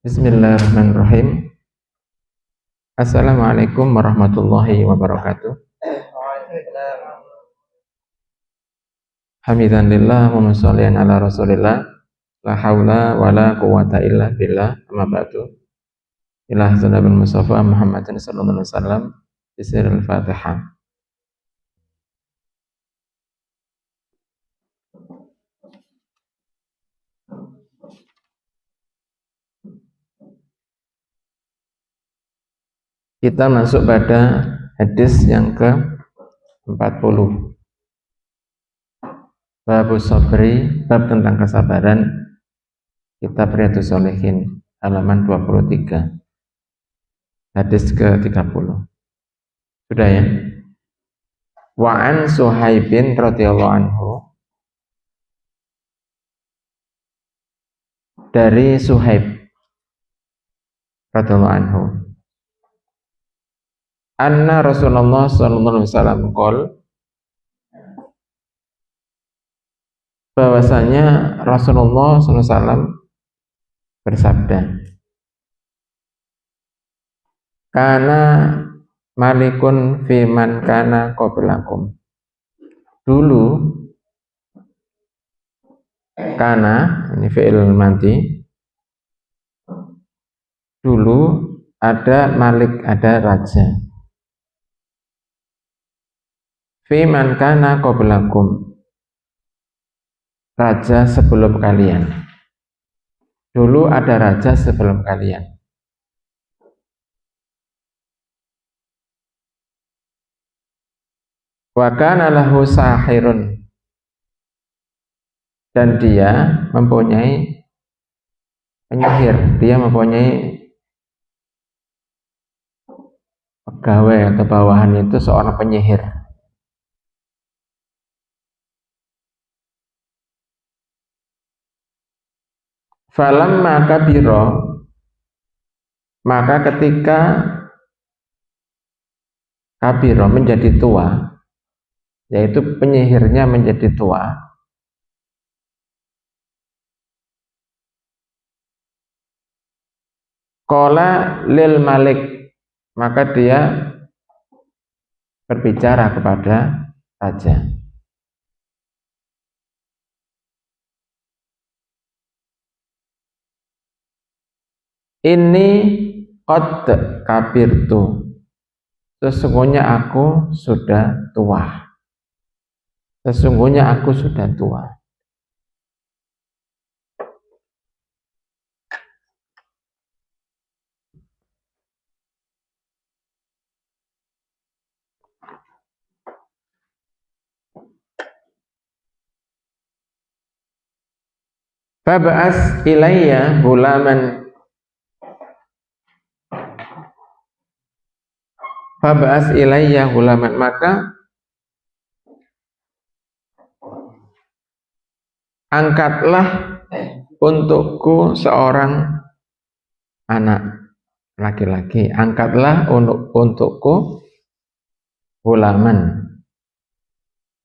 Bismillahirrahmanirrahim. Assalamualaikum warahmatullahi wabarakatuh. Hamidalillah wa shollian ala Rasulillah. La haula wala quwata illa billah. Amma ba'du. Ila Nabi Mustafa Muhammadin sallallahu alaihi wasallam. Bismillahil Fatihah. Kita masuk pada hadis yang ke-40. Bab sabri, bab tentang kesabaran. Kitab Riyadhus Shalihin, halaman 23. Hadis ke-30. Sudah ya? Wa an Suhaibin radhiyallahu anhu. Dari Suhaib radhiyallahu anhu. Anna Rasulullah sallallahu alaihi wasallam qol, bahwasanya Rasulullah sallallahu alaihi wasallam bersabda, kana malikun fiman kana qablakum. Dulu kana, ini fi'il madhi, dulu ada malik, ada raja. Fiman kana qablakum, raja sebelum kalian. Dulu ada raja sebelum kalian. Wa kana lahu sahirun, dan dia mempunyai penyihir, dia mempunyai pegawai atau bawahan itu seorang penyihir. Falamma kabiro, maka ketika kabiro menjadi tua, yaitu penyihirnya menjadi tua, qala lil malik, maka dia berbicara kepada raja. Ini qad kabirtu, sesungguhnya aku sudah tua. Sesungguhnya aku sudah tua. Fab'as ilayya gulaman, fab'as ilayya gulaman, maka angkatlah untukku seorang anak laki-laki. Angkatlah untukku gulaman,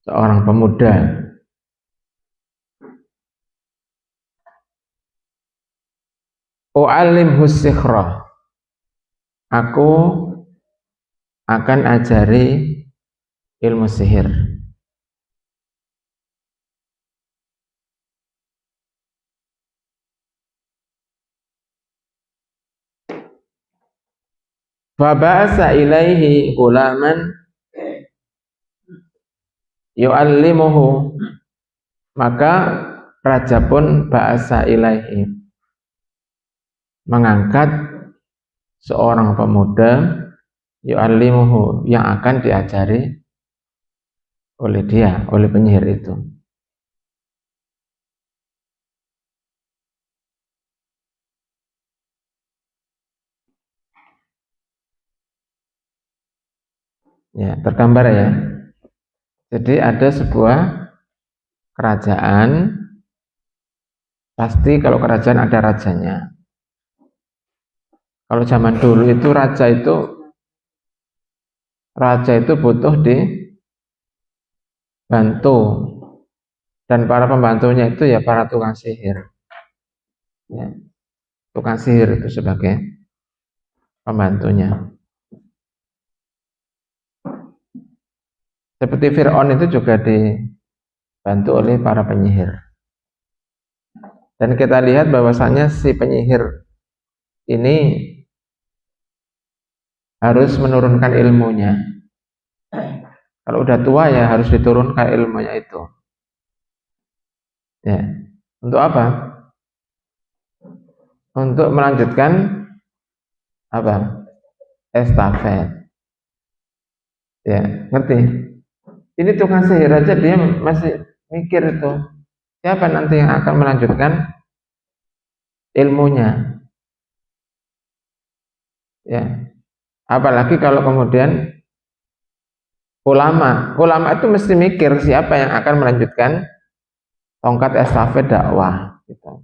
seorang pemuda. U'allimhu sihrah, aku akan ajari ilmu sihir. Faba'asa ilaihi gulaman yu'allimuhu, maka raja pun ba'asa ilaihi, mengangkat seorang pemuda, yu'allimuhu, yang akan diajari oleh dia, oleh penyihir itu. Ya, tergambar ya. Jadi ada sebuah kerajaan, pasti kalau kerajaan ada rajanya. Kalau zaman dulu itu raja itu butuh dibantu, dan para pembantunya itu ya para tukang sihir. Ya. tukang sihir itu sebagai pembantunya. Seperti Fir'aun itu juga dibantu oleh para penyihir. Dan kita lihat bahwasanya si penyihir ini harus menurunkan ilmunya. Kalau udah tua ya harus diturunkan ilmunya itu. Ya. Untuk apa? Untuk melanjutkan apa? Estafet. Ya, ngerti? Ini tukang sihir aja dia masih mikir itu. Siapa nanti yang akan melanjutkan ilmunya? Ya. Apalagi kalau kemudian ulama itu mesti mikir siapa yang akan melanjutkan tongkat estafet dakwah gitu.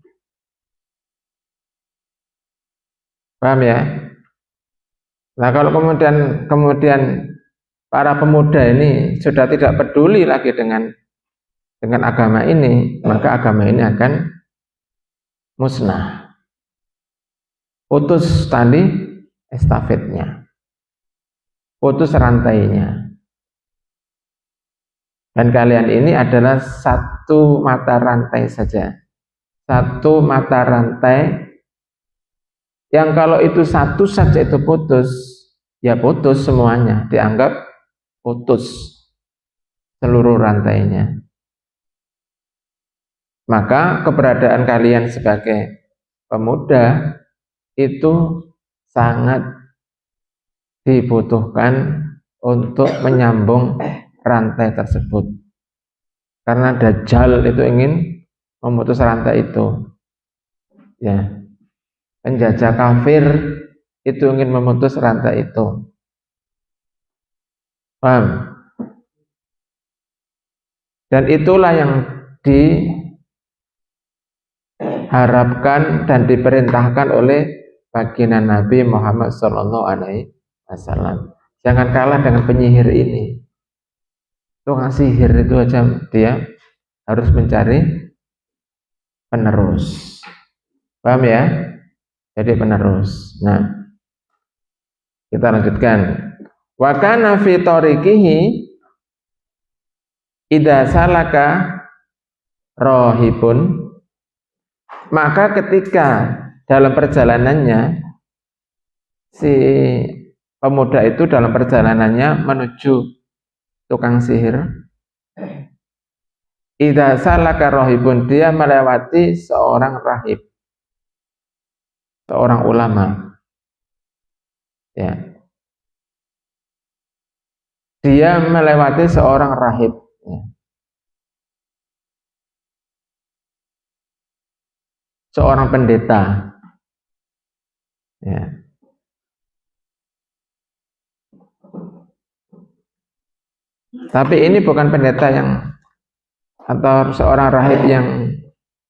Paham ya? Nah, kalau kemudian para pemuda ini sudah tidak peduli lagi dengan agama ini, maka agama ini akan musnah. Putus tali estafetnya, putus rantainya. Dan kalian ini adalah satu mata rantai saja. Satu mata rantai yang kalau itu satu saja itu putus, ya putus semuanya, dianggap putus seluruh rantainya. Maka keberadaan kalian sebagai pemuda itu sangat dibutuhkan untuk menyambung rantai tersebut. Karena Dajjal itu ingin memutus rantai itu. Ya. Penjajah kafir itu ingin memutus rantai itu. Paham? Dan itulah yang diharapkan dan diperintahkan oleh baginda Nabi Muhammad SAW. Jangan kalah dengan penyihir ini. Tukang sihir itu aja dia harus mencari penerus. Paham ya? Jadi penerus. Nah, kita lanjutkan. Wa kana fi tariqihi idza salaka rohibun, maka ketika dalam perjalanannya si pemuda itu dalam perjalanannya menuju tukang sihir, idza salaka rohibun, dia melewati seorang rahib, seorang ulama. Ya. Dia melewati seorang rahib. Ya. Seorang pendeta. Ya. Tapi ini bukan pendeta yang atau seorang rahib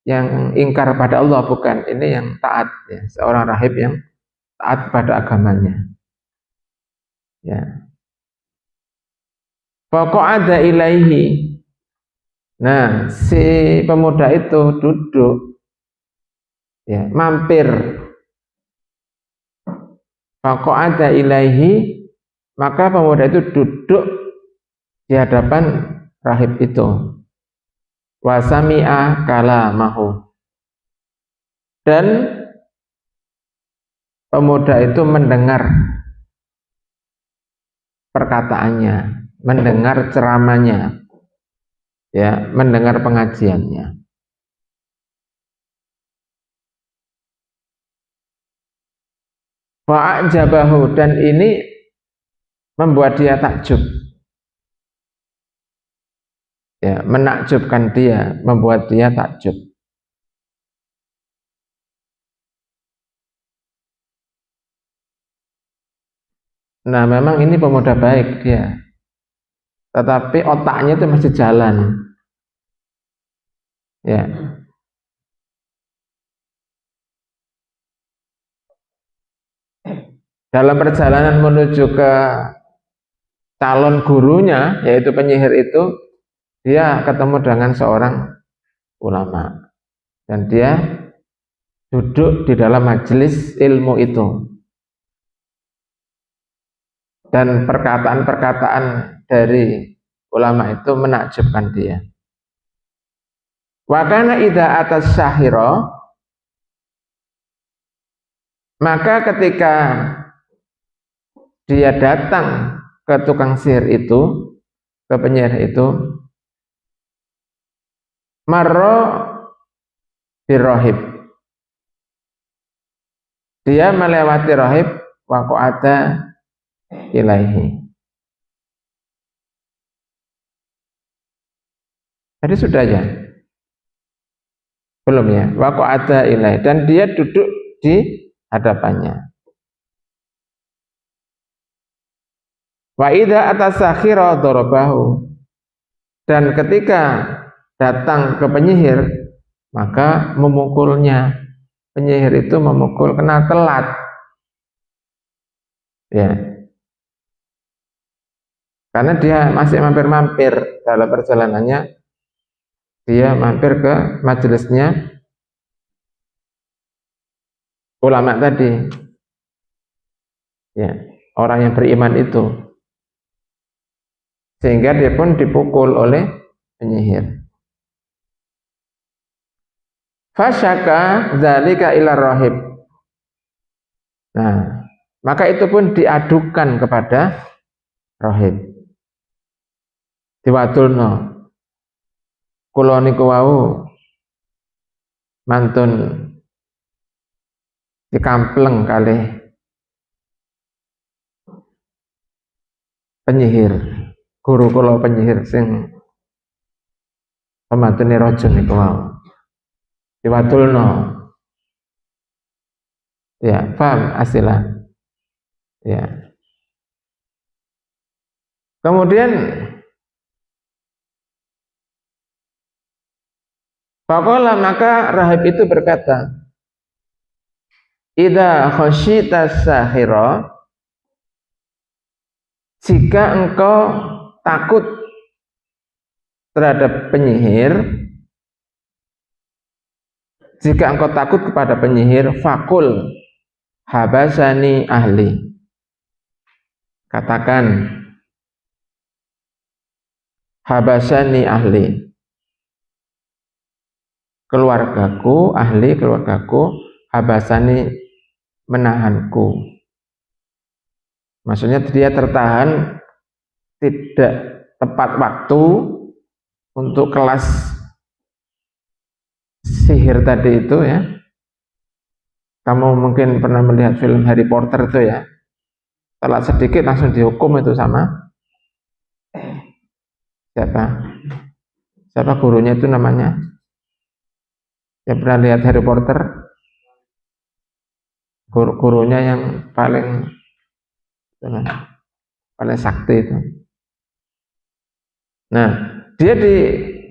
yang ingkar pada Allah, bukan. Ini yang taat, ya. Seorang rahib yang taat pada agamanya. Ya. Faqa'ada ilaihi. Nah, si pemuda itu duduk, ya, mampir. Faqa'ada ilaihi, maka pemuda itu duduk di hadapan rahib itu. Wa sami'a kalamahu. Dan pemuda itu mendengar perkataannya, mendengar ceramahnya, ya, mendengar pengajiannya. Fa'ajabahu, dan ini membuat dia takjub. Ya, menakjubkan dia, membuat dia takjub. Nah, memang ini pemuda baik dia. Tetapi otaknya itu masih jalan. Ya. Dalam perjalanan menuju ke calon gurunya, yaitu penyihir itu, dia ketemu dengan seorang ulama. Dan dia duduk di dalam majelis ilmu itu, dan perkataan-perkataan dari ulama itu menakjubkan dia. Wa kana idza atas syahira, maka ketika dia datang ke tukang sihir itu, ke penyihir itu, marra birrohib, dia melewati rohib, wa qa'ada ilaihi. Jadi sudah ya? Belum ya? Wa qa'ada ilaihi, dan dia duduk di hadapannya. Wa idza atasakhira darabahu, dan ketika datang ke penyihir maka memukulnya. Penyihir itu memukul kena telat. Ya. Karena dia masih mampir-mampir dalam perjalanannya, dia mampir ke majelisnya ulama tadi. Ya, orang yang beriman itu. Sehingga dia pun dipukul oleh penyihir. Fasyaka dzalika ila rahib. Nah, maka itu pun diadukan kepada rahib. Diwadulno. Kula niku wau mantun dikampleng kalih penyihir. Guru kula penyihir sing pemantune raja niku wau. Diwadulno. Ya, paham asilah. Ya. Kemudian faqala, maka rahib itu berkata, idza khasyita sahira, jika engkau takut terhadap penyihir, jika engkau takut kepada penyihir, fakul habasani ahli, katakan habasani ahli, keluargaku, ahli keluargaku, habasani menahanku. Maksudnya dia tertahan, tidak tepat waktu untuk kelas sihir tadi itu ya. Kamu mungkin pernah melihat film Harry Potter itu ya. Telat sedikit langsung dihukum itu sama siapa gurunya itu namanya? Ya, pernah lihat Harry Potter? Gurunya yang paling sakti itu. Nah, dia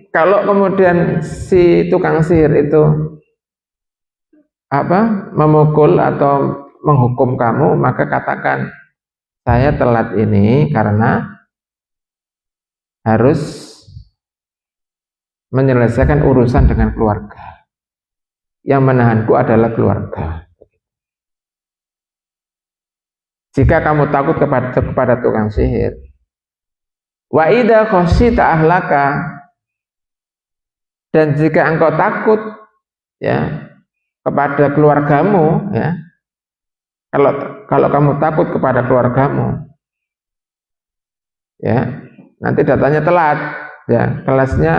kalau kemudian si tukang sihir itu memukul atau menghukum kamu, maka katakan, saya telat ini karena harus menyelesaikan urusan dengan keluarga. Yang menahanku adalah keluarga. Jika kamu takut kepada tukang sihir, wa idza khasyita ahlaka, dan jika engkau takut ya kepada keluargamu ya, kalau kamu takut kepada keluargamu ya, nanti datanya telat ya, kelasnya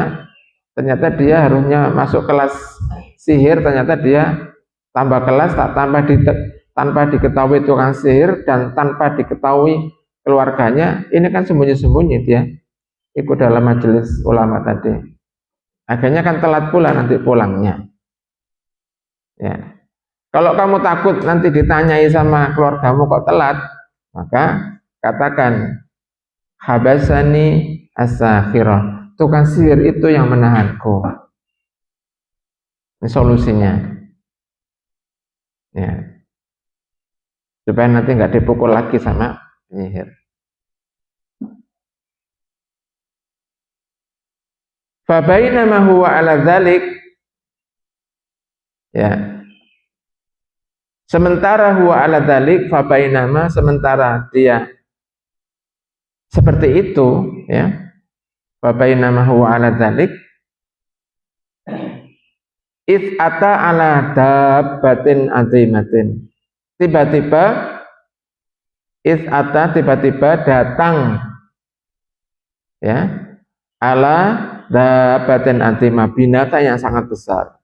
ternyata dia harusnya masuk kelas sihir, ternyata dia tambah kelas tanpa diketahui tukang sihir dan tanpa diketahui keluarganya. Ini kan sembunyi-sembunyi dia ikut dalam majelis ulama tadi, akhirnya kan telat pula nanti pulangnya ya. Kalau kamu takut nanti ditanyai sama keluargamu kok telat, maka katakan habasani as-sakhirah, tukang sihir itu yang menahanku. Ini solusinya ya, supaya nanti nggak dipukul lagi sama penyihir. Fa bainama huwa ala dzalik ya, Sementara huwa ala dzalik fa bainama, sementara dia seperti itu ya, fa bainama huwa ala dzalik id ata ala dabbatin azimatin, tiba-tiba id ata, tiba-tiba datang ya, ala dabbatin azimah, binatang yang sangat besar.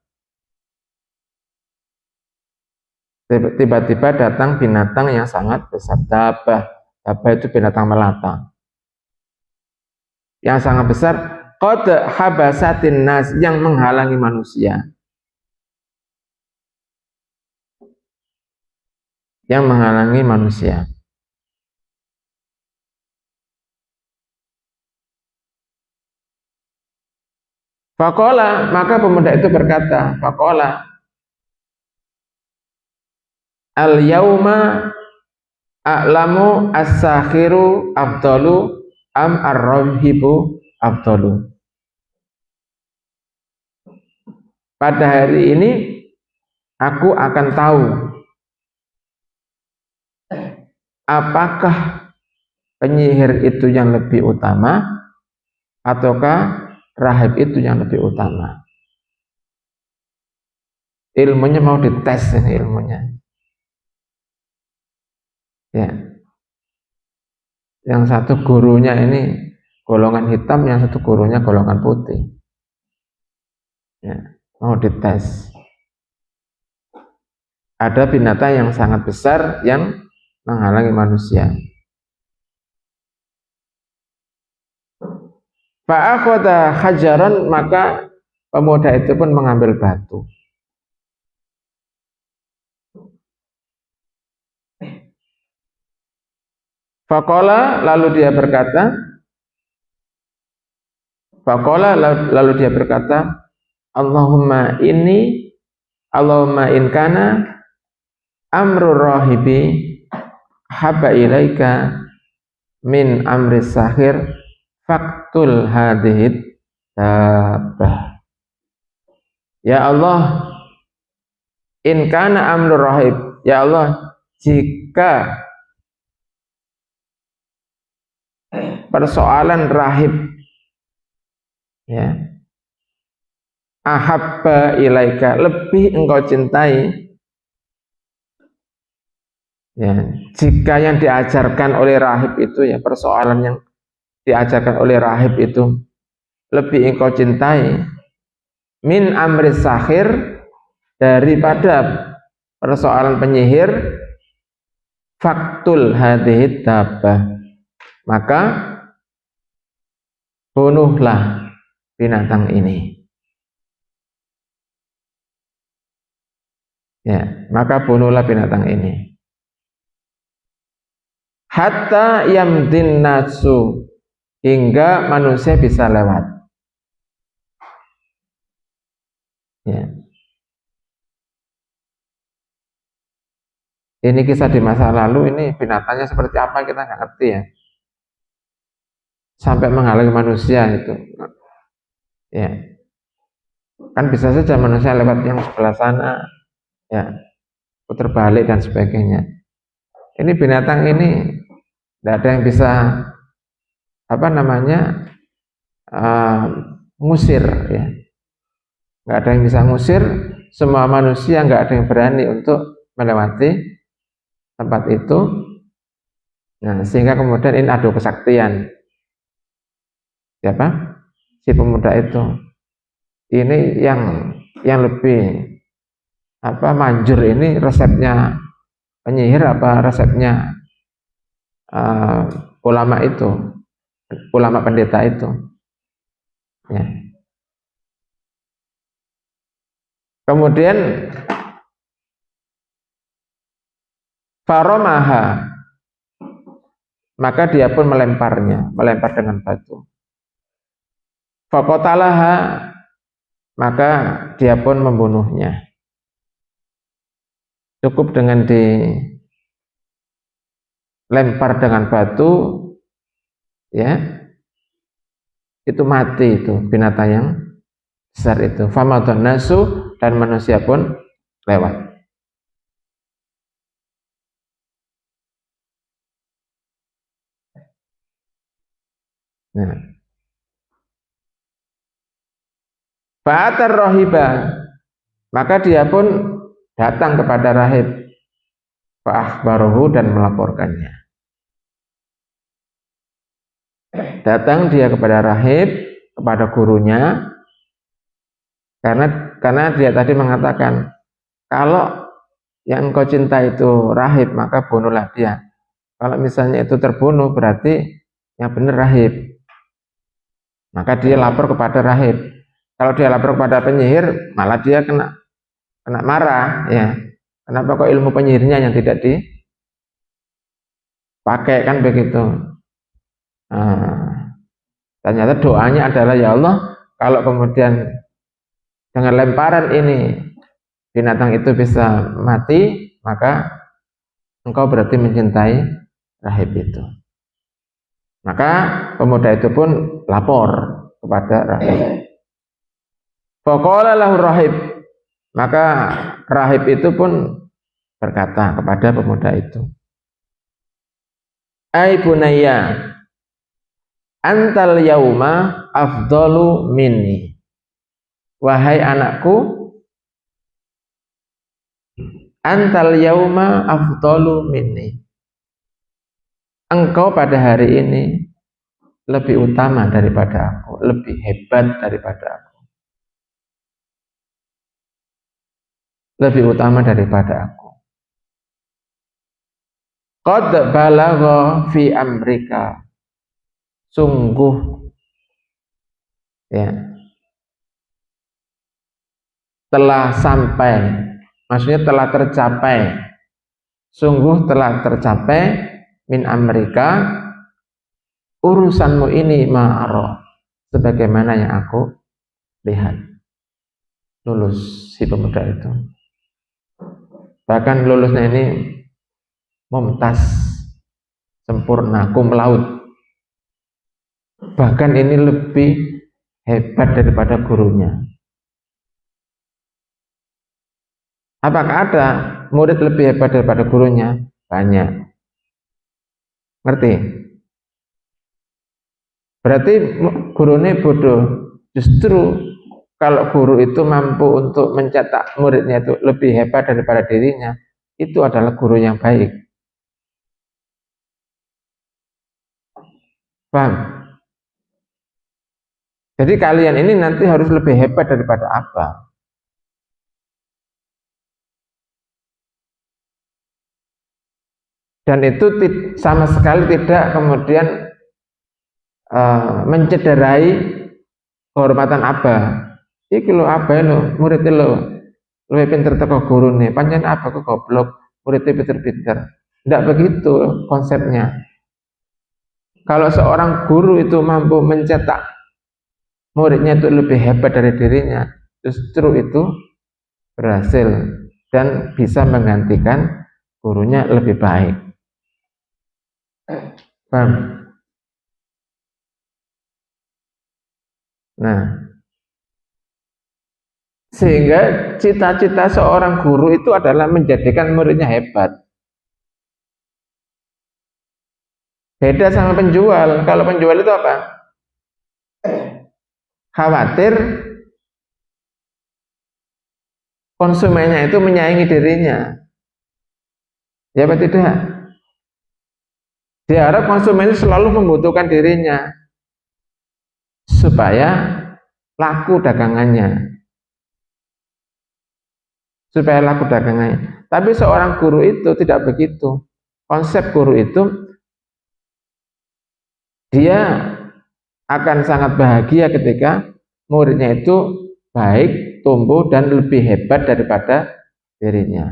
Tiba-tiba datang binatang yang sangat besar. Dabah itu binatang melata yang sangat besar. Qad habasatin nas, yang menghalangi manusia, yang menghalangi manusia. Faqala, maka pemuda itu berkata, faqala, al yauma a'lamu as-sakhiru afdalu am ar-rahibu afdalu. Pada hari ini aku akan tahu apakah penyihir itu yang lebih utama ataukah rahib itu yang lebih utama. Ilmunya mau dites ini ilmunya. Ya. Yang satu gurunya ini golongan hitam, yang satu gurunya golongan putih. Ya, mau dites. Ada binatang yang sangat besar yang menghalangi manusia. Fa'akhadha hajaran, maka pemuda itu pun mengambil batu. Faqala, lalu dia berkata, Allahumma in kana amrur rahibi haba ilaika min amri sahir faktul hadhid dabah. Ya Allah, in kana amrur rahib, ya Allah, jika persoalan rahib ya, ahabba ilaika, lebih engkau cintai ya, jika yang diajarkan oleh rahib itu ya, persoalan yang diajarkan oleh rahib itu lebih engkau cintai min amri sahir, daripada persoalan penyihir, faktul hadhid dabah, maka bunuhlah binatang ini. Ya, maka bunuhlah binatang ini. Hatta yamdin nasu, hingga manusia bisa lewat. Ya. Ini kisah di masa lalu, ini binatangnya seperti apa kita nggak ngerti ya. Sampai menghalangi manusia itu. Ya. Kan bisa saja manusia lewat yang sebelah sana, ya, putar balik dan sebagainya. Ini binatang ini tidak ada yang bisa ngusir ya. Nggak ada yang bisa ngusir, semua manusia nggak ada yang berani untuk melewati tempat itu. Nah, sehingga kemudian ini adu kesaktian. Siapa? Si pemuda itu. Ini yang lebih manjur, ini resepnya penyihir apa resepnya ulama itu, ulama pendeta itu. Ya. Kemudian faromaha, maka dia pun melempar dengan batu. Faqatalaha, maka dia pun membunuhnya. Cukup dengan dilempar dengan batu, ya, itu mati itu binatang yang besar itu. Famadhan nasu, dan manusia pun lewat. Nah, Fa'atar rohiba, maka dia pun datang kepada rahib, fa'akhbaruhu, dan melaporkannya. Datang dia kepada rahib, kepada gurunya, karena dia tadi mengatakan, kalau yang engkau cinta itu rahib, maka bunuhlah dia. Kalau misalnya itu terbunuh, berarti yang benar rahib. Maka dia lapor kepada rahib. Kalau dia lapor kepada penyihir, malah dia kena marah, ya. Kenapa kok ilmu penyihirnya yang tidak dipakai, kan begitu. Ternyata doanya adalah, ya Allah, kalau kemudian dengan lemparan ini binatang itu bisa mati, maka engkau berarti mencintai rahib itu. Maka pemuda itu pun lapor kepada rahib. Faqala lahu rahib, maka rahib itu pun berkata kepada pemuda itu, "Ai bunayya, antal yauma afdalu minni." Wahai anakku, antal yauma afdalu minni. Engkau pada hari ini lebih utama daripada aku, lebih hebat daripada aku. Lebih utama daripada aku. Qad balagha fi amrika. Sungguh, ya, telah sampai, maksudnya telah tercapai. Sungguh telah tercapai min amrika, urusanmu ini, ma'ara, sebagaimana yang aku lihat. Lulus si pemuda itu. Bahkan lulusnya ini mumtaz, sempurna, cum laude. Bahkan ini lebih hebat daripada gurunya. Apakah ada murid lebih hebat daripada gurunya? Banyak. Ngerti? Berarti gurunya bodoh. Justru kalau guru itu mampu untuk mencetak muridnya itu lebih hebat daripada dirinya, itu adalah guru yang baik. Paham? Jadi kalian ini nanti harus lebih hebat daripada apa? Dan itu sama sekali tidak kemudian mencederai kehormatan Abah. Iki lo Abah lo, muridnya lo lebih pinter teko guru nih. Panjang apa kok goblok, muridnya pinter-pinter. Tidak begitu konsepnya. Kalau seorang guru itu mampu mencetak muridnya itu lebih hebat dari dirinya, justru itu berhasil dan bisa menggantikan gurunya lebih baik. Paham? Nah, sehingga cita-cita seorang guru itu adalah menjadikan muridnya hebat. Beda sama penjual. Kalau penjual itu apa? Khawatir konsumennya itu menyaingi dirinya. Ya apa tidak? Dia harap konsumen selalu membutuhkan dirinya supaya laku dagangannya. Supaya laku dagangannya. Tapi seorang guru itu tidak begitu. Konsep guru itu, dia akan sangat bahagia ketika muridnya itu baik, tumbuh, dan lebih hebat daripada dirinya.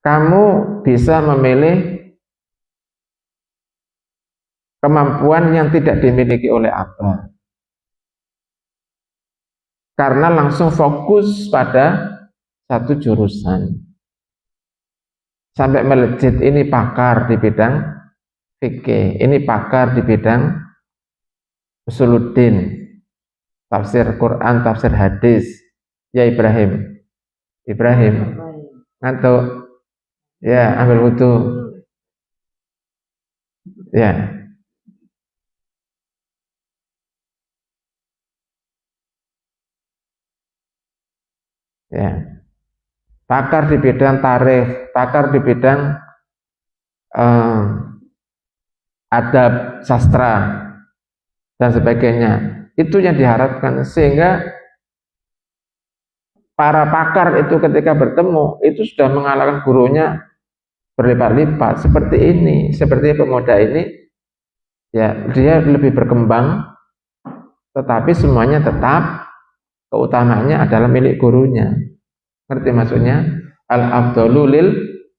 Kamu bisa memilih kemampuan yang tidak dimiliki oleh Abah, karena langsung fokus pada satu jurusan. Sampai melejit, ini pakar di bidang fikih, ini pakar di bidang usuluddin, tafsir Quran, tafsir hadis. Ya Ibrahim ngantuk, ya ambil wudu, ya. Ya. Pakar di bidang tarikh, pakar di bidang adab, sastra, dan sebagainya. Itu yang diharapkan, sehingga para pakar itu ketika bertemu itu sudah mengalahkan gurunya berlipat-lipat. Seperti ini, seperti pemuda ini, ya dia lebih berkembang, tetapi semuanya tetap keutamaannya adalah milik gurunya. Ngerti maksudnya? Al-afdalu lil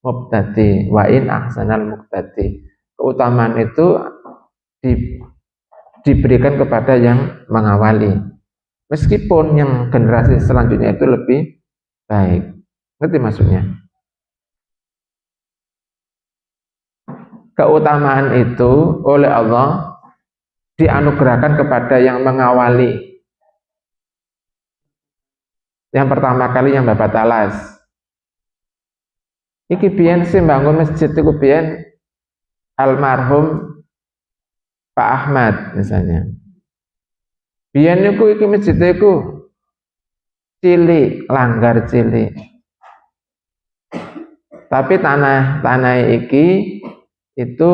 mubtadi wa in ahsanal muqtadi. Keutamaan itu diberikan kepada yang mengawali, meskipun yang generasi selanjutnya itu lebih baik. Ngerti maksudnya? Keutamaan itu oleh Allah dianugerahkan kepada yang mengawali. Yang pertama kali yang Bapak Talas. Iki biyen sing bangun masjid iku biyen almarhum Pak Ahmad misalnya. Biyen niku iki masjid iku cilik, langgar cilik. Tapi tanah iki itu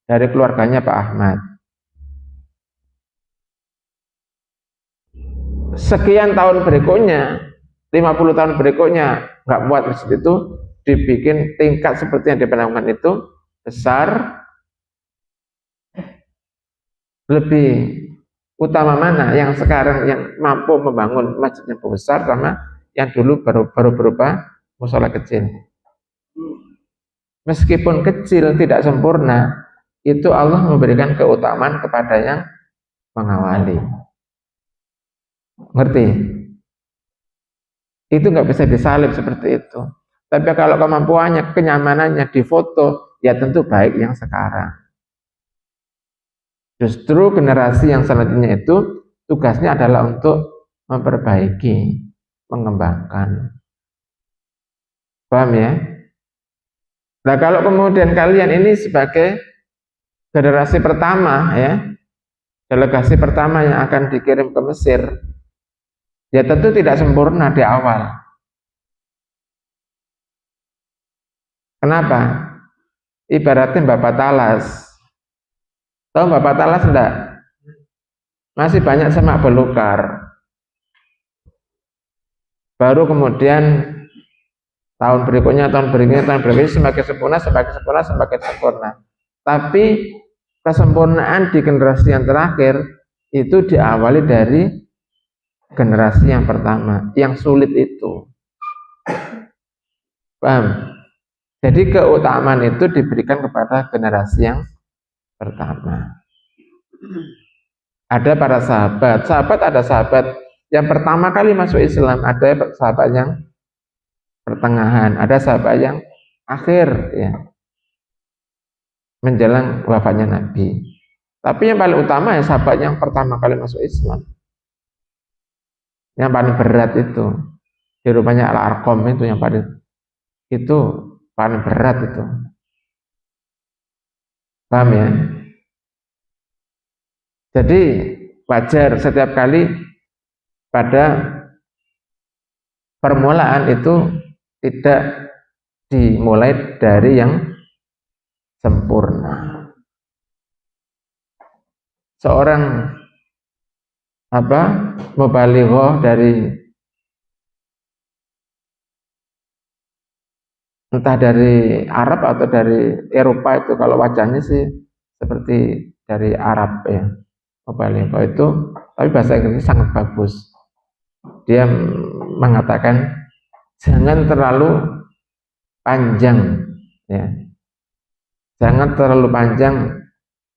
dari keluarganya Pak Ahmad. Sekian tahun berikutnya, 50 tahun berikutnya, nggak muat masjid itu, dibikin tingkat seperti yang dibangun itu besar. Lebih utama mana yang sekarang yang mampu membangun masjid yang besar sama yang dulu baru berupa musola kecil. Meskipun kecil, tidak sempurna, itu Allah memberikan keutamaan kepada yang mengawali. Ngerti? Itu nggak bisa disalib seperti itu. Tapi kalau kemampuannya, kenyamanannya difoto, ya tentu baik yang sekarang. Justru generasi yang selanjutnya itu tugasnya adalah untuk memperbaiki, mengembangkan. Paham ya? Nah, kalau kemudian kalian ini sebagai generasi pertama ya, delegasi pertama yang akan dikirim ke Mesir, ya tentu tidak sempurna di awal. Kenapa? Ibaratnya Bapak Talas. Tahu Bapak Talas enggak? Masih banyak semak belukar. Baru kemudian tahun berikutnya semakin sempurna. Tapi kesempurnaan di generasi yang terakhir itu diawali dari generasi yang pertama, yang sulit itu. Paham? Jadi keutamaan itu diberikan kepada generasi yang pertama. Ada para sahabat ada sahabat yang pertama kali masuk Islam, ada sahabat yang pertengahan, ada sahabat yang akhir ya, menjelang wafatnya Nabi. Tapi yang paling utama ya sahabat yang pertama kali masuk Islam. Yang paling berat itu di rumahnya Al-Arqam itu yang paling berat itu. Paham ya? Jadi wajar setiap kali pada permulaan itu tidak dimulai dari yang sempurna. Seorang mubalighah dari entah dari Arab atau dari Eropa itu, kalau wajahnya sih seperti dari Arab ya, mubalighah itu, tapi bahasa Inggrisnya sangat bagus. Dia mengatakan jangan terlalu panjang ya, jangan terlalu panjang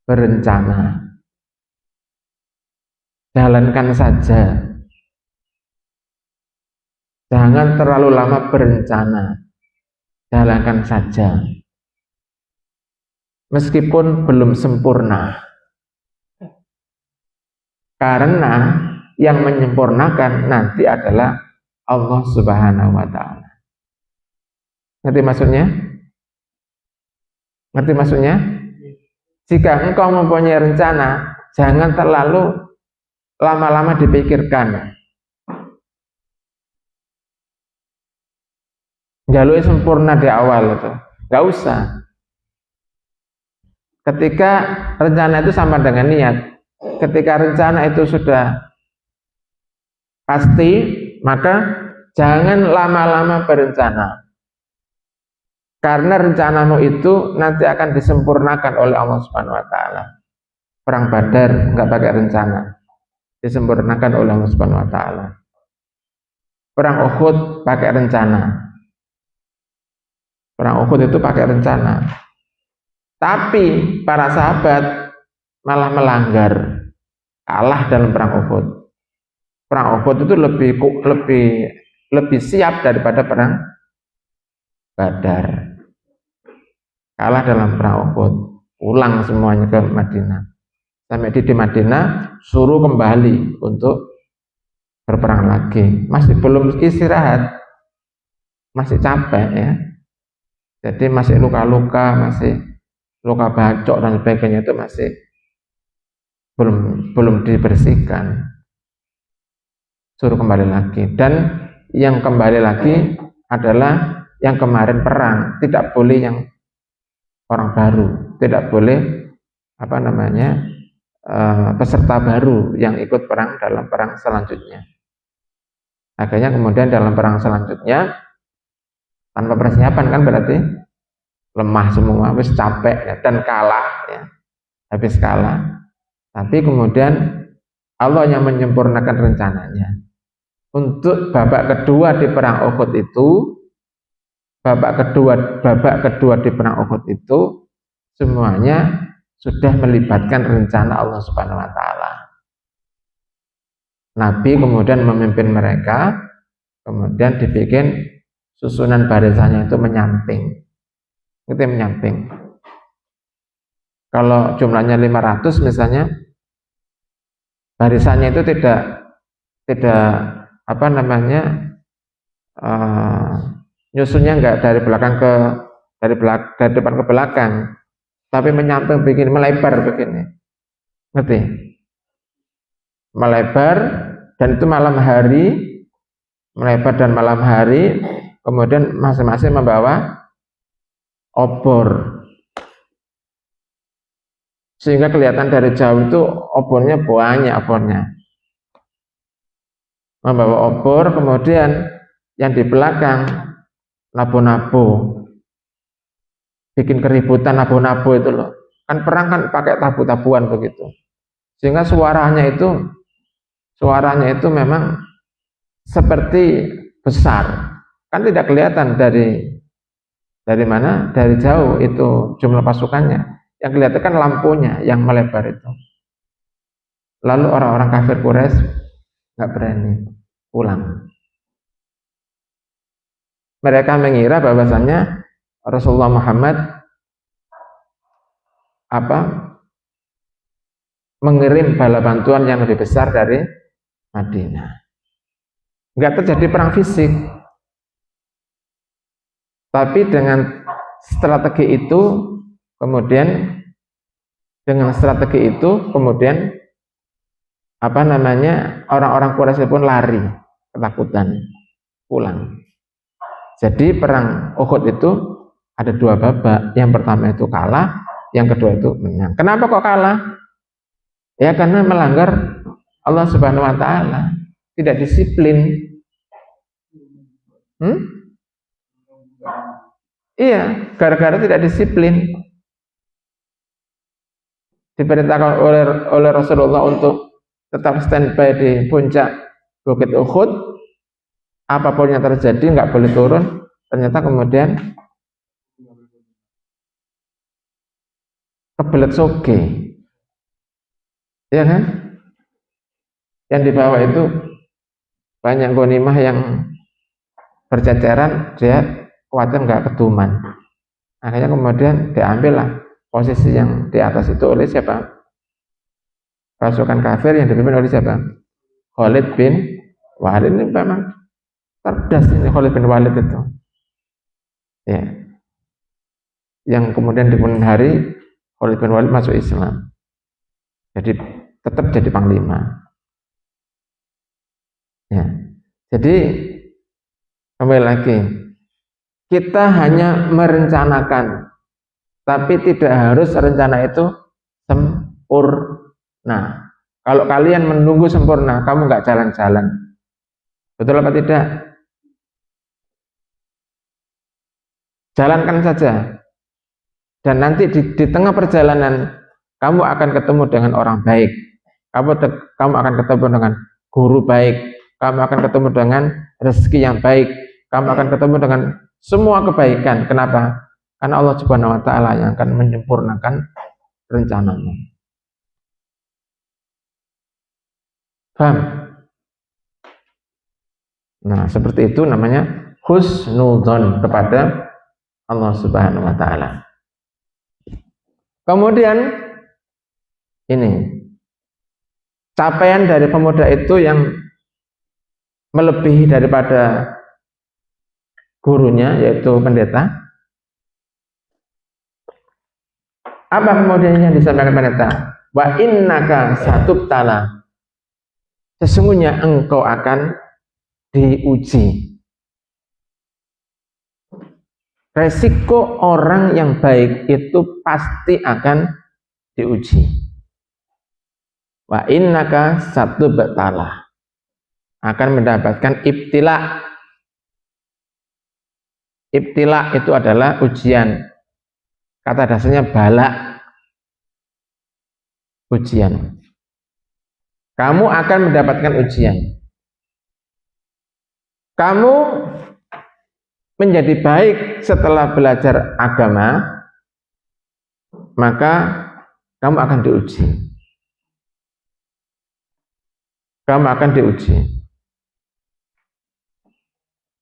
berencana, jalankan saja. Jangan terlalu lama berencana, jalankan saja. Meskipun belum sempurna. Karena yang menyempurnakan nanti adalah Allah Subhanahu wa Ta'ala. Ngerti maksudnya? Ngerti maksudnya? Jika engkau mempunyai rencana, jangan terlalu lama-lama dipikirkan. njaluk sempurna di awal itu. Nggak usah. Ketika rencana itu sama dengan niat, ketika rencana itu sudah pasti, maka jangan lama-lama berencana. Karena rencanamu itu nanti akan disempurnakan oleh Allah Subhanahu wa taala. Perang Badar nggak pakai rencana, disempurnakan oleh Allah Subhanahu wa taala. Perang Uhud pakai rencana. Perang Uhud itu pakai rencana. Tapi para sahabat malah melanggar, kalah dalam perang Uhud. Perang Uhud itu lebih siap daripada perang Badar. Kalah dalam perang Uhud, pulang semuanya ke Madinah. Sampai di Madinah suruh kembali untuk berperang lagi. Masih belum istirahat, masih capek ya. Jadi masih luka-luka, masih luka bacok dan sebagainya, itu masih belum dibersihkan. Suruh kembali lagi. Dan yang kembali lagi adalah yang kemarin perang, tidak boleh yang orang baru, tidak boleh peserta baru yang ikut perang dalam perang selanjutnya. Akhirnya kemudian dalam perang selanjutnya tanpa persiapan kan berarti lemah semua, habis capek ya, dan kalah ya, habis kalah. Tapi kemudian Allah yang menyempurnakan rencananya. Untuk babak kedua di perang Uhud itu, babak kedua di perang Uhud itu semuanya sudah melibatkan rencana Allah Subhanahu wa taala. Nabi kemudian memimpin mereka, kemudian dibikin susunan barisannya itu menyamping. Itu menyamping. Kalau jumlahnya 500 misalnya, barisannya itu tidak nyusunnya enggak dari depan ke belakang, tapi menyamping begini, melebar begini. Ngerti? Melebar, dan itu malam hari, melebar dan malam hari, kemudian masing-masing membawa obor. Sehingga kelihatan dari jauh itu obornya banyak obornya. Membawa obor, kemudian yang di belakang nabo-nabo, bikin keributan nabo-nabo itu loh. Kan perang kan pakai tabu-tabuan begitu. Sehingga suaranya itu memang seperti besar. Kan tidak kelihatan dari mana? Dari jauh itu jumlah pasukannya. Yang kelihatan kan lampunya yang melebar itu. Lalu orang-orang kafir Quraisy nggak berani pulang. Mereka mengira bahwasannya Rasulullah Muhammad mengirim bala bantuan yang lebih besar dari Madinah. Nggak terjadi perang fisik, tapi dengan strategi itu kemudian orang-orang Quraisy pun lari ketakutan pulang. Jadi perang Uhud itu ada dua babak. Yang pertama itu kalah, yang kedua itu menang. Kenapa kok kalah? Ya karena melanggar Allah Subhanahu wa taala, tidak disiplin. Iya, gara-gara tidak disiplin. Diperintahkan oleh Rasulullah untuk tetap standby di puncak Bukit Uhud, apapun yang terjadi nggak boleh turun. Ternyata kemudian kebelet soge, ya kan? Yang dibawa itu banyak ghanimah yang berceceran, dia khawatir nggak keduman. Akhirnya kemudian diambillah posisi yang di atas itu oleh siapa? Pasukan kafir yang dipimpin oleh siapa? Khalid bin Walid. Ini memang cerdas ini Khalid bin Walid itu. Ya. Yang kemudian di kemudian hari Khalid bin Walid masuk Islam. Jadi tetap jadi panglima. Ya. Jadi kembali lagi, kita hanya merencanakan, tapi tidak harus rencana itu sempurna. Kalau kalian menunggu sempurna, kamu nggak jalan-jalan. Betul apa tidak? Jalankan saja. Dan nanti di tengah perjalanan, kamu akan ketemu dengan orang baik. Kamu akan ketemu dengan guru baik. Kamu akan ketemu dengan rezeki yang baik. Kamu akan ketemu dengan semua kebaikan. Kenapa? Karena Allah Subhanahu wa Ta'ala yang akan menyempurnakan rencanamu. Paham? Nah, seperti itu namanya husnudzon kepada Allah Subhanahu wa Ta'ala. Kemudian ini capaian dari pemuda itu yang melebihi daripada gurunya, yaitu pendeta. Apa kemudian yang disampaikan pendeta? Wa innaka satubtala, sesungguhnya engkau akan diuji. Resiko orang yang baik itu pasti akan diuji. Wa innaka satubtala, akan mendapatkan ibtila. Ibtila itu adalah ujian. Kata dasarnya bala, ujian. Kamu akan mendapatkan ujian. Kamu menjadi baik setelah belajar agama, maka kamu akan diuji. Kamu akan diuji.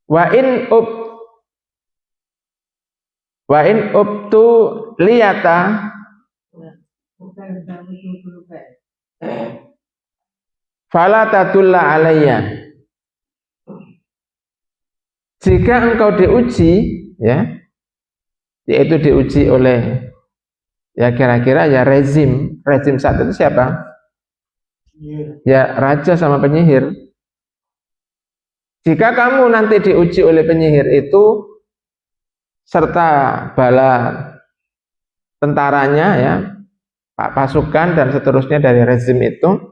Wa in ubtu liyata fala tadulla alayya. Jika engkau diuji, ya, yaitu diuji oleh, ya kira-kira ya rezim saat itu siapa? Ya raja sama penyihir. Jika kamu nanti diuji oleh penyihir itu serta bala tentaranya, ya, pasukan dan seterusnya dari rezim itu,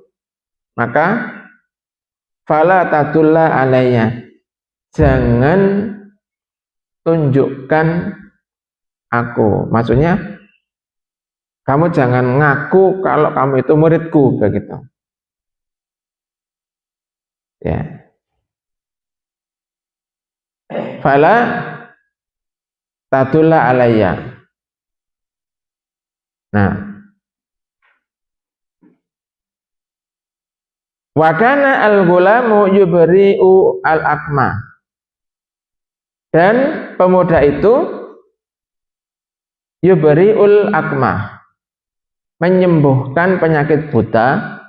maka fala tadulla alayya, jangan tunjukkan aku. Maksudnya kamu jangan ngaku kalau kamu itu muridku, begitu. Ya. Fala tadulla alayya. Nah, wa kana al-ghulamu yubri'u al-akma, dan pemuda itu yubri'ul akma, menyembuhkan penyakit buta,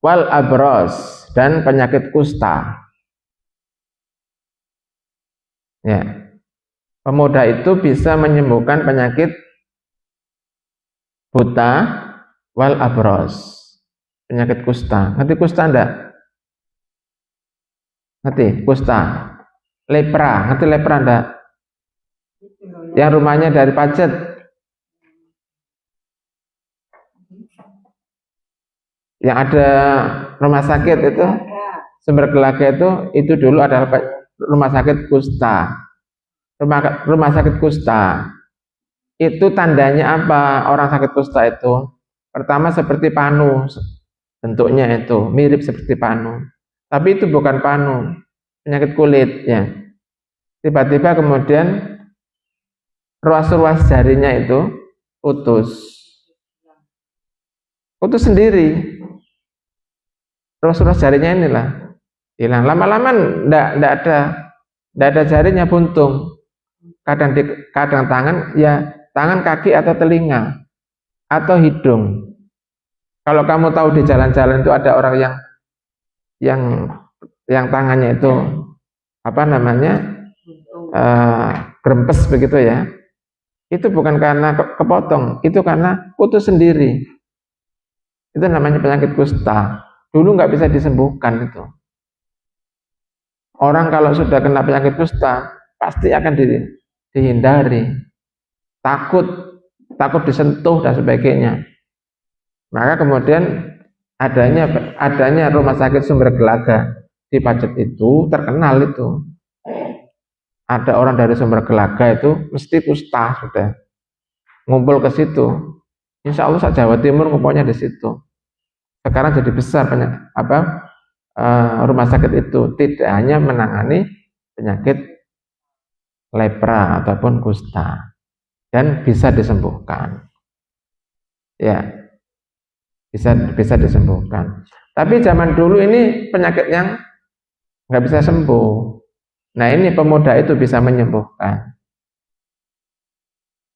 wal abros, dan penyakit kusta. Ya, pemuda itu bisa menyembuhkan penyakit buta, wal abros, penyakit kusta. Ngerti kusta enggak? Ngerti kusta? Lepra, ngerti lepra enggak? Yang rumahnya dari Pacet. Yang ada rumah sakit itu, Sumber Gelaga itu dulu adalah rumah sakit kusta. Rumah sakit kusta itu tandanya apa? Orang sakit kusta itu pertama seperti panu, bentuknya itu mirip seperti panu, tapi itu bukan panu, penyakit kulit, ya. Tiba-tiba kemudian ruas-ruas jarinya itu putus sendiri. Ruas-ruas jarinya inilah hilang. Lama-lama ndak ada jarinya, buntung. Kadang tangan, ya tangan, kaki, atau telinga, atau hidung. Kalau kamu tahu di jalan-jalan itu ada orang yang tangannya itu apa namanya, grempes begitu, ya. Itu bukan karena kepotong, itu karena putus sendiri. Itu namanya penyakit kusta. Dulu nggak bisa disembuhkan itu. Orang kalau sudah kena penyakit kusta, pasti akan dihindari. Takut disentuh dan sebagainya. Maka kemudian adanya rumah sakit Sumber Gelaga di Pacet itu terkenal itu. Ada orang dari Sumber Gelaga itu mesti kusta sudah ngumpul ke situ. Insya Allah Jawa Timur ngumpulnya di situ. Sekarang jadi besar rumah sakit itu tidak hanya menangani penyakit lepra ataupun kusta dan bisa disembuhkan. Ya, bisa disembuhkan. Tapi zaman dulu ini penyakit yang nggak bisa sembuh. Nah ini pemuda itu bisa menyembuhkan.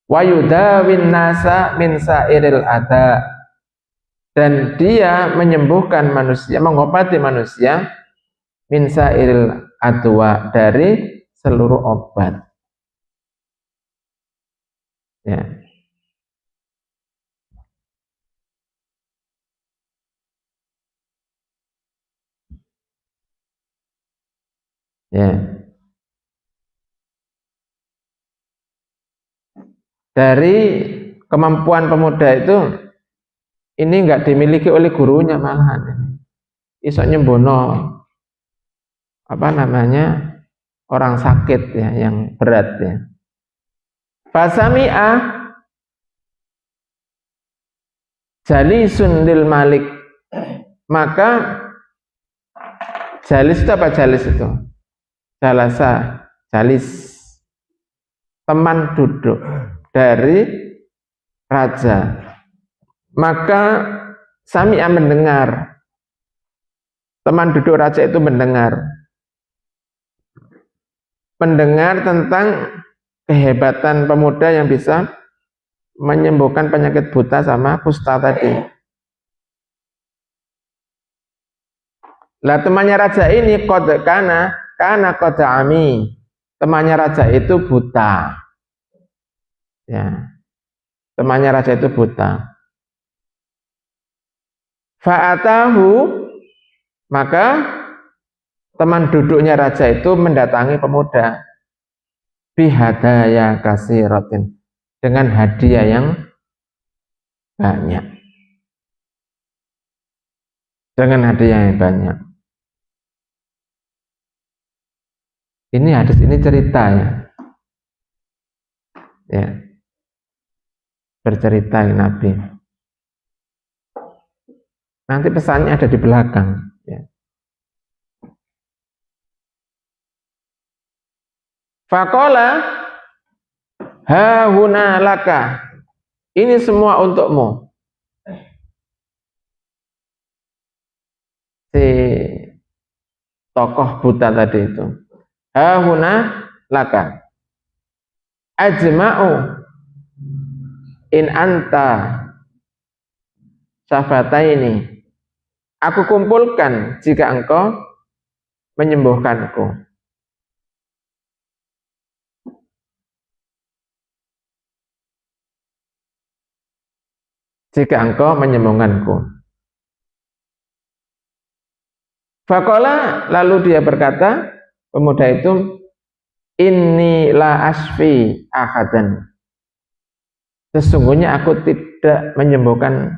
Wa yudawin nasa min sairil adha, dan dia menyembuhkan manusia, mengobati manusia min sairil adwa, dari seluruh obat. Ya. Ya. Dari kemampuan pemuda itu ini enggak dimiliki oleh gurunya malahan. Iso nyembono orang sakit ya yang berat ya. Fasami'ah jalisun lil malik, maka jalis itu apa jalis itu? Jalis teman duduk dari raja. Maka Sami'ah mendengar, teman duduk raja itu mendengar tentang kehebatan pemuda yang bisa menyembuhkan penyakit buta sama kusta tadi. Lah temannya raja ini kana qad ami. Temannya raja itu buta. Ya. Temannya raja itu buta. Fa'atahu, maka teman duduknya raja itu mendatangi pemuda bihadaya kasiratin, dengan hadiah yang banyak. Dengan hadiah yang banyak. Ini hadis ini cerita ya. Ya. Bercerita Nabi. Nanti pesannya ada di belakang ya. Faqala ha huna laka, ini semua untukmu. Si tokoh buta tadi itu, ha huna laka ajma'u in anta syafataini, aku kumpulkan jika engkau menyembuhkanku. Jika engkau menyembuhkanku. Faqala, lalu dia berkata, pemuda itu, inni la asfi ahadan. Sesungguhnya aku tidak menyembuhkan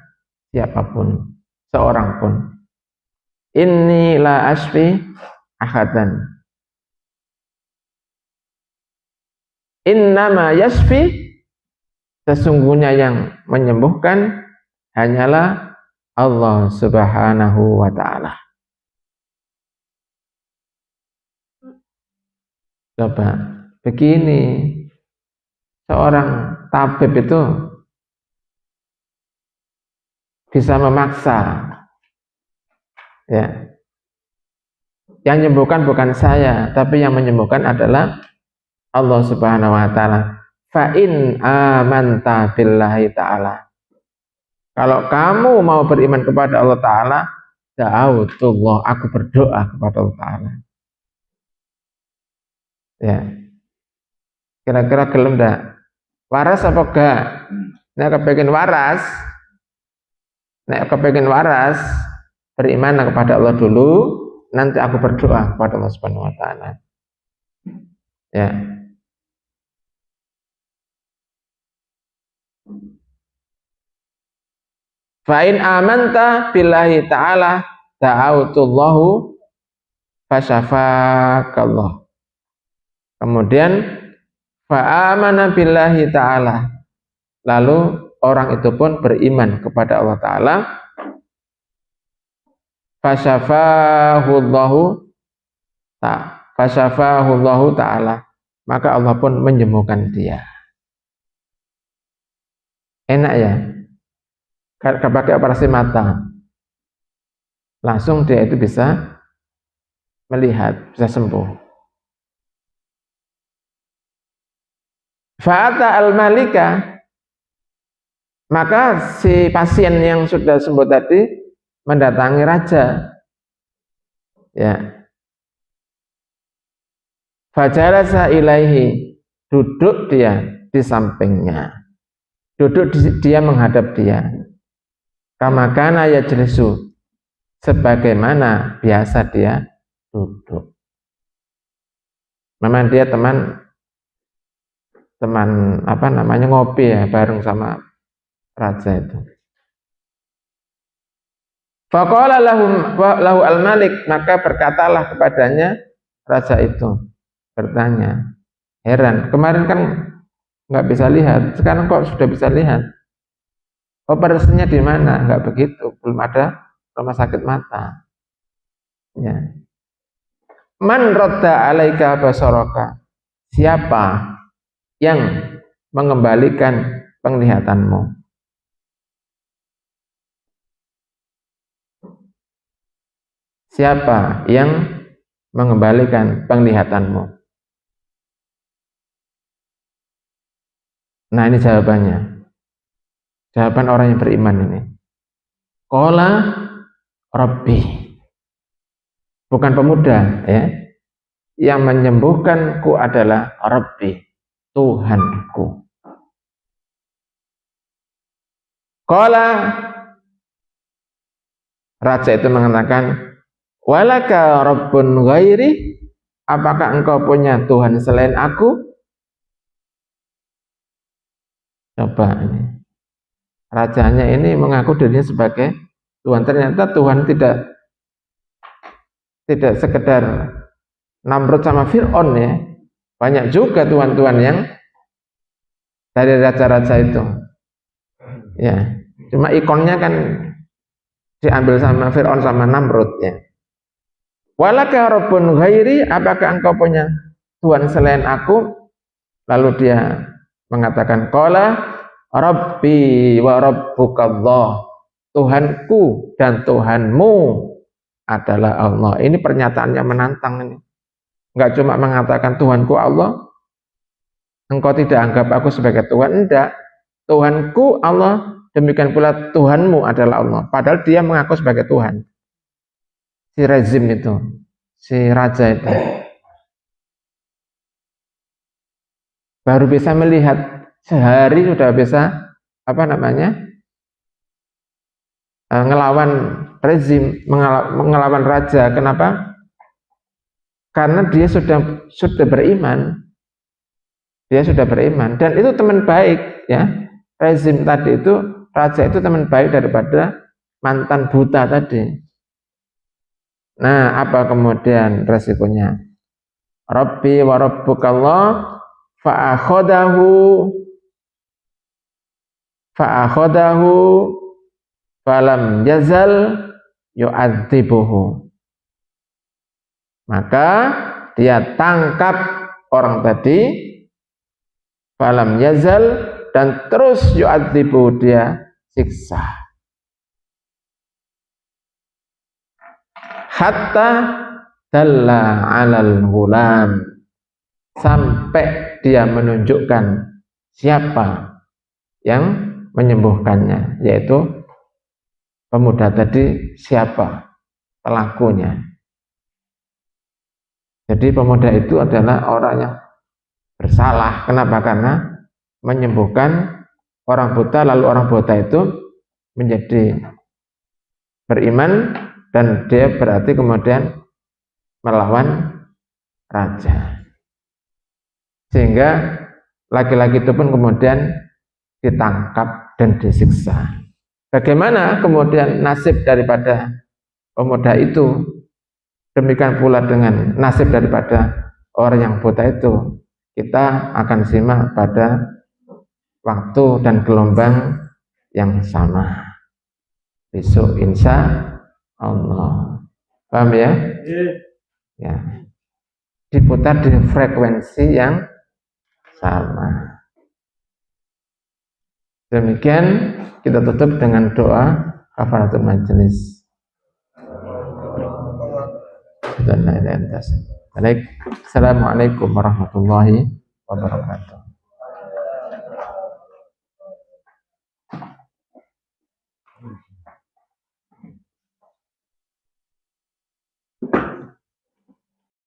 siapapun, seorang pun. Inni la asfi ahadan. Innama yasfi, sesungguhnya yang menyembuhkan hanyalah Allah Subhanahu wa ta'ala. Coba begini, seorang tabib itu bisa memaksa ya. Yang menyembuhkan bukan saya, tapi yang menyembuhkan adalah Allah Subhanahu wa ta'ala. Fa in amanta billahi ta'ala, kalau kamu mau beriman kepada Allah ta'ala, da'autullah, aku berdoa kepada Allah ta'ala. Ya. Kira-kira gelem enggak? Waras apa enggak? Nek kepengin waras, beriman kepada Allah dulu, nanti aku berdoa kepada Allah Subhanahu wa ta'ala. Ya. Fa in amanta billahi ta'ala da'autullahu fasyafakallah. Kemudian fa amana billahi ta'ala, lalu orang itu pun beriman kepada Allah Ta'ala, fasyafahullahu ta'ala, maka Allah pun menyembuhkan dia. Enak ya, kalau pakai operasi mata, langsung dia itu bisa melihat, bisa sembuh. Fa'ata al-malika, maka si pasien yang sudah sembuh tadi mendatangi raja. Ya. Fajalasa ilaihi, duduk dia di sampingnya. Duduk dia menghadap dia. Kama kana yajlisu, sebagaimana biasa dia duduk. Memang dia teman ngopi ya bareng sama raja itu. Faqala lahu al-malik, maka berkatalah kepadanya raja itu, bertanya, heran, kemarin kan nggak bisa lihat, sekarang kok sudah bisa lihat? Operasinya di mana? Nggak begitu, belum ada rumah sakit mata. Ya. Man radda alaika basaraka, siapa yang mengembalikan penglihatanmu? Siapa yang mengembalikan penglihatanmu? Nah, ini jawabannya. Jawaban orang yang beriman ini. Qala Rabbi. Bukan pemuda ya. Yang menyembuhkanku adalah Rabbi, Tuhanku. Qala, raja itu mengatakan, walaka Rabbun ghairi, apakah engkau punya Tuhan selain aku? Coba ini. Rajanya ini mengaku dirinya sebagai Tuhan. Ternyata Tuhan tidak sekedar Namrud sama Fir'aun ya. Banyak juga Tuhan-Tuhan yang dari raja-raja itu. Ya, cuma ikonnya kan diambil sama Fir'aun sama Namrud ya. Walaka Rabbun ghairi, apakah engkau punya Tuhan selain aku? Lalu dia mengatakan, qala Rabbi wa rabbukallah, Tuhanku dan Tuhanmu adalah Allah. Ini pernyataan yang menantang ini. Enggak cuma mengatakan Tuhanku Allah, engkau tidak anggap aku sebagai Tuhan, enggak. Tuhanku Allah, demikian pula Tuhanmu adalah Allah. Padahal dia mengaku sebagai Tuhan. Si rezim itu, si raja itu. Baru bisa melihat, sehari sudah bisa ngelawan rezim, mengelawan raja. Kenapa? Karena dia sudah beriman. Dia sudah beriman dan itu teman baik ya. Rezim tadi itu, raja itu teman baik daripada mantan buta tadi. Nah, apa kemudian resikonya? Rabbi wa rabbukallah fa'akhodahu falam yazal yu'adzibuhu. Maka dia tangkap orang tadi, falam yazal, dan terus yu'adzibuhu, dia siksa. Hatta dalla 'alal ghulam, sampai dia menunjukkan siapa yang menyembuhkannya, yaitu pemuda tadi, siapa pelakunya. Jadi pemuda itu adalah orang yang bersalah. Kenapa? Karena menyembuhkan orang buta, lalu orang buta itu menjadi beriman dan dia berarti kemudian melawan raja. Sehingga laki-laki itu pun kemudian ditangkap dan disiksa. Bagaimana kemudian nasib daripada pemuda itu? Demikian pula dengan nasib daripada orang yang buta itu. Kita akan simak pada waktu dan gelombang yang sama besok insya Allah. Paham ya? Ya. Diputar di frekuensi yang sama. Demikian kita tutup dengan doa kafaratul majelis. Baik. Assalamualaikum warahmatullahi wabarakatuh.